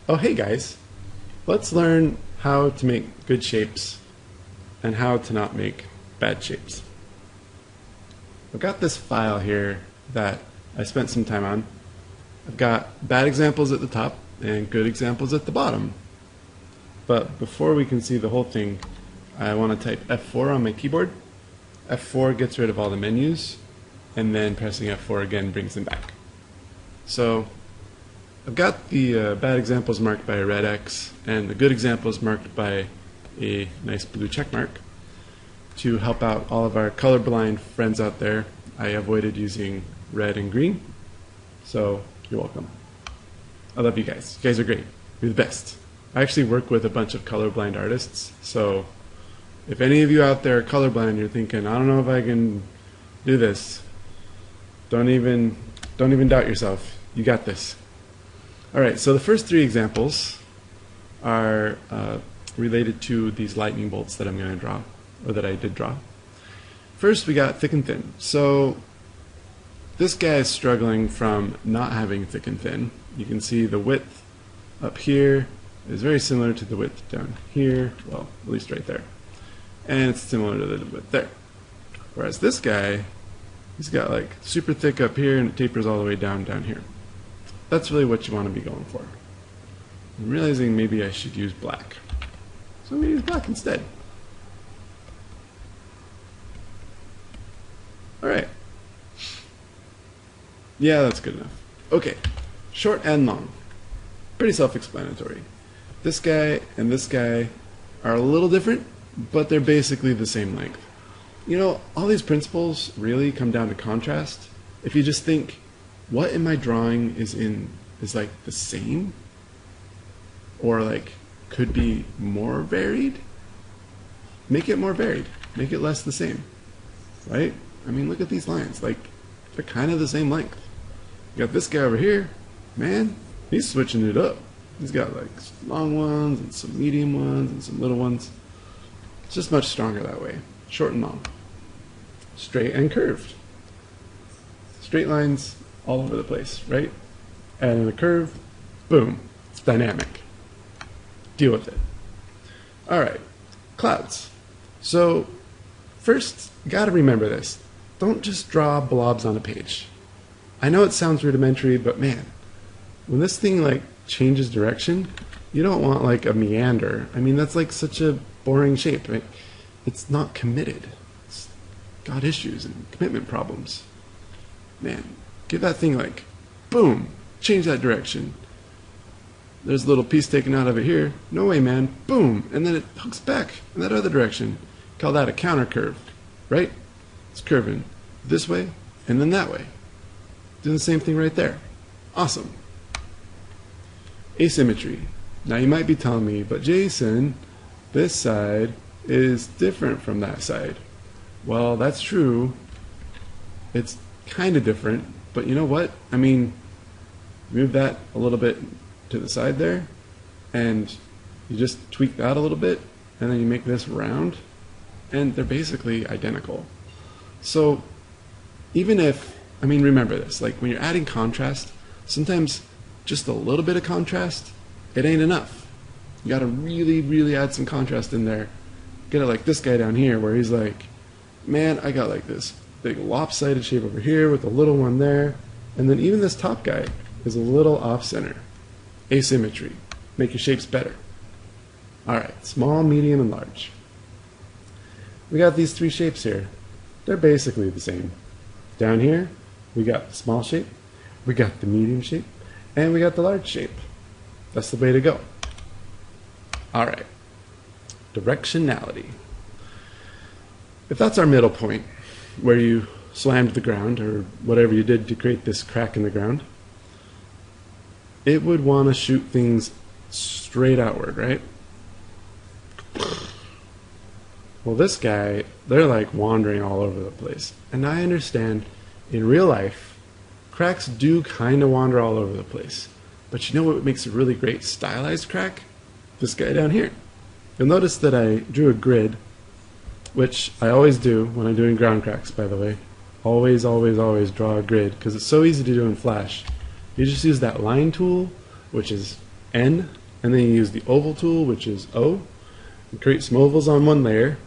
Oh, hey guys, let's learn how to make good shapes and how to not make bad shapes. I've got this file here that I spent some time on. I've got bad examples at the top and good examples at the bottom. But before we can see the whole thing, I want to type F4 on my keyboard. F4 gets rid of all the menus, and then pressing F4 again brings them back. So I've got the bad examples marked by a red X and the good examples marked by a nice blue check mark. To help out all of our colorblind friends out there, I avoided using red and green. So you're welcome. I love you guys. You guys are great. You're the best. I actually work with a bunch of colorblind artists, so if any of you out there are colorblind, you're thinking, I don't know if I can do this, don't even doubt yourself. You got this. Alright, so the first three examples are related to these lightning bolts that I'm going to draw, or that I did draw. First, we got thick and thin. So this guy is struggling from not having thick and thin. You can see the width up here is very similar to the width down here, well, at least right there. And it's similar to the width there. Whereas this guy, he's got like super thick up here and it tapers all the way down here. That's really what you want to be going for. I'm realizing maybe I should use black. So I'm going to use black instead. Alright. Yeah, that's good enough. Okay, short and long. Pretty self-explanatory. This guy and this guy are a little different, but they're basically the same length. You know, all these principles really come down to contrast. If you just think, what in my drawing is like the same? Or like could be more varied? Make it more varied. Make it less the same. Right? I mean, look at these lines. Like, they're kind of the same length. You got this guy over here. Man, he's switching it up. He's got like long ones and some medium ones and some little ones. It's just much stronger that way. Short and long. Straight and curved. Straight lines all over the place, right? And in a curve, boom, it's dynamic. Deal with it. Alright, clouds. So, first, you gotta remember this. Don't just draw blobs on a page. I know it sounds rudimentary, but man, when this thing like changes direction, you don't want like a meander. I mean, that's like such a boring shape, right? It's not committed. It's got issues and commitment problems. Man, give that thing like, boom, change that direction. There's a little piece taken out of it here. No way, man. Boom, and then it hooks back in that other direction. Call that a counter curve, right? It's curving this way and then that way. Doing the same thing right there. Awesome. Asymmetry. Now you might be telling me, but Jason, this side is different from that side. Well, that's true. It's kind of different, but you know what? I mean, move that a little bit to the side there, and you just tweak that a little bit, and then you make this round, and they're basically identical. So even if, I mean, remember this, like when you're adding contrast, sometimes just a little bit of contrast, it ain't enough. You gotta really, really add some contrast in there. Get it like this guy down here where he's like, man, I got like this big lopsided shape over here with a little one there, and then even this top guy is a little off center. Asymmetry. Make your shapes better. Alright, small, medium, and large. We got these three shapes here. They're basically the same. Down here, we got the small shape, we got the medium shape, and we got the large shape. That's the way to go. Alright. Directionality. If that's our middle point, where you slammed the ground, or whatever you did to create this crack in the ground, it would want to shoot things straight outward, right? Well, this guy, they're like wandering all over the place. And I understand, in real life, cracks do kind of wander all over the place. But you know what makes a really great stylized crack? This guy down here. You'll notice that I drew a grid, which I always do when I'm doing ground cracks, by the way. Always, always, always draw a grid, because it's so easy to do in Flash. You just use that line tool, which is N, and then you use the oval tool, which is O. You create some ovals on one layer,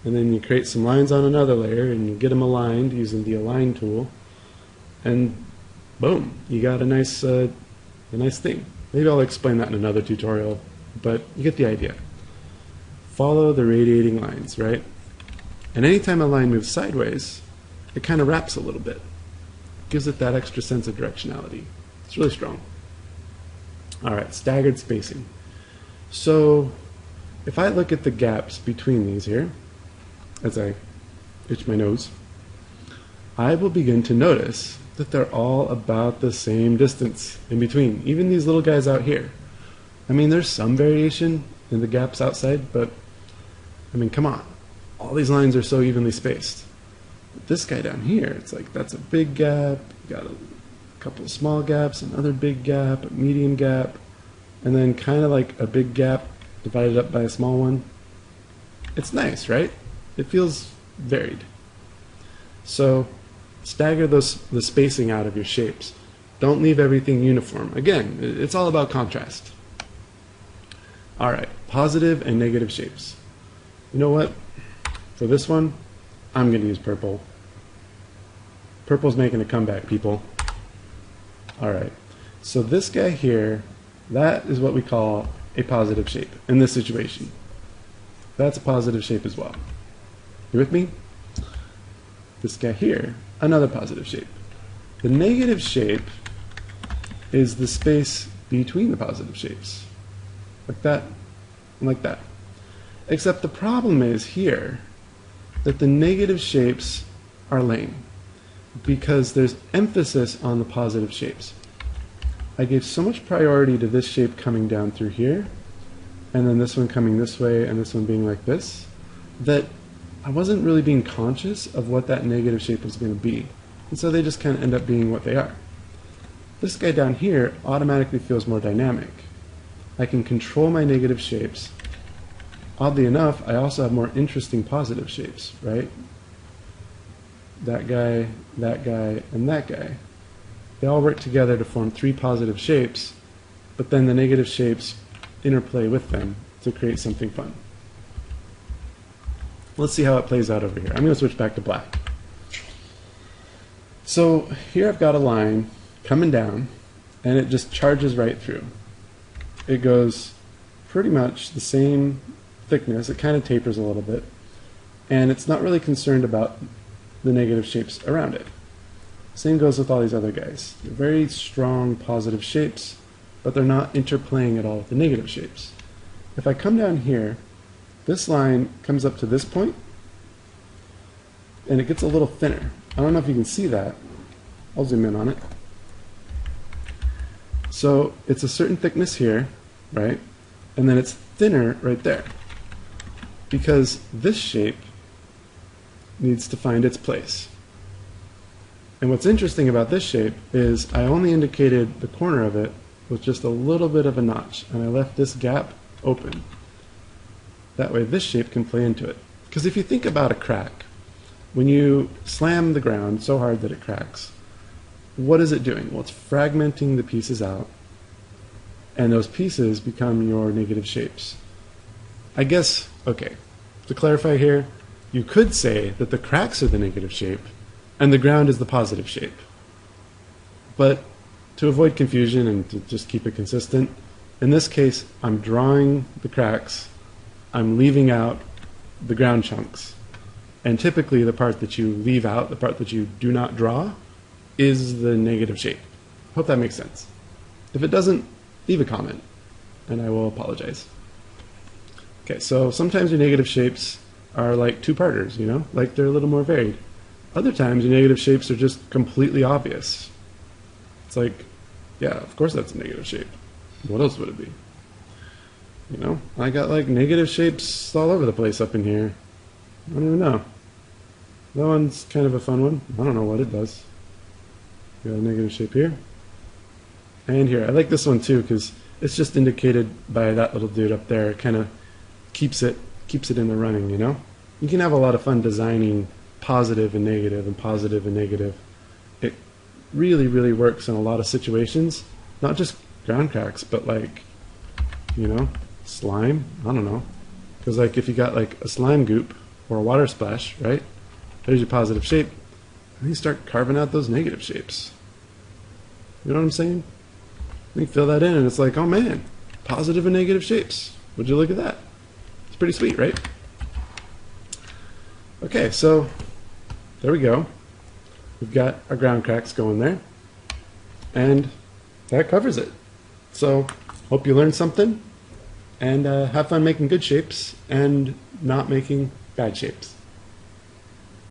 and then you create some lines on another layer, and you get them aligned using the align tool, and boom, you got a nice thing. Maybe I'll explain that in another tutorial, but you get the idea. Follow the radiating lines, right? And anytime a line moves sideways, it kind of wraps a little bit. Gives it that extra sense of directionality. It's really strong. All right, staggered spacing. So if I look at the gaps between these here, as I itch my nose, I will begin to notice that they're all about the same distance in between, even these little guys out here. I mean, there's some variation in the gaps outside, but I mean, come on. All these lines are so evenly spaced. But this guy down here, it's like that's a big gap, you got a couple of small gaps, another big gap, a medium gap, and then kind of like a big gap divided up by a small one. It's nice, right? It feels varied. So stagger the spacing out of your shapes. Don't leave everything uniform. Again, it's all about contrast. All right, positive and negative shapes. You know what? For this one, I'm going to use purple. Purple's making a comeback, people. All right, so this guy here, that is what we call a positive shape in this situation. That's a positive shape as well. You with me? This guy here, another positive shape. The negative shape is the space between the positive shapes. Like that and like that. Except the problem is here that the negative shapes are lame because there's emphasis on the positive shapes. I gave so much priority to this shape coming down through here, and then this one coming this way, and this one being like this, that I wasn't really being conscious of what that negative shape was going to be. And so they just kind of end up being what they are. This guy down here automatically feels more dynamic. I can control my negative shapes. Oddly enough, I also have more interesting positive shapes, right? That guy, and that guy. They all work together to form three positive shapes, but then the negative shapes interplay with them to create something fun. Let's see how it plays out over here. I'm going to switch back to black. So here I've got a line coming down, and it just charges right through. It goes pretty much the same thickness. It kind of tapers a little bit, and it's not really concerned about the negative shapes around it. Same goes with all these other guys. They're very strong positive shapes, but they're not interplaying at all with the negative shapes. If I come down here, this line comes up to this point, and it gets a little thinner. I don't know if you can see that. I'll zoom in on it. So it's a certain thickness here, right? And then it's thinner right there. Because this shape needs to find its place. And what's interesting about this shape is I only indicated the corner of it with just a little bit of a notch, and I left this gap open. That way this shape can play into it. Because if you think about a crack, when you slam the ground so hard that it cracks, what is it doing? Well, it's fragmenting the pieces out, and those pieces become your negative shapes. I guess, okay, to clarify here, you could say that the cracks are the negative shape, and the ground is the positive shape. But to avoid confusion and to just keep it consistent, in this case, I'm drawing the cracks, I'm leaving out the ground chunks. And typically the part that you leave out, the part that you do not draw, is the negative shape. Hope that makes sense. If it doesn't, leave a comment, and I will apologize. Okay, so sometimes your negative shapes are like two-parters, you know, like they're a little more varied. Other times your negative shapes are just completely obvious. It's like, yeah, of course that's a negative shape. What else would it be? You know, I got like negative shapes all over the place up in here. I don't even know. That one's kind of a fun one. I don't know what it does. Got a negative shape here. And here. I like this one too because it's just indicated by that little dude up there. It kind of keeps it in the running, you know? You can have a lot of fun designing positive and negative and positive and negative. It really, really works in a lot of situations. Not just ground cracks, but like you know, slime, I don't know. Because like if you got like a slime goop or a water splash, right? There's your positive shape. And you start carving out those negative shapes. You know what I'm saying? You fill that in and it's like, oh man, positive and negative shapes. Would you look at that? It's pretty sweet, right? Okay, so there we go. We've got our ground cracks going there. And that covers it. So hope you learned something. And have fun making good shapes and not making bad shapes.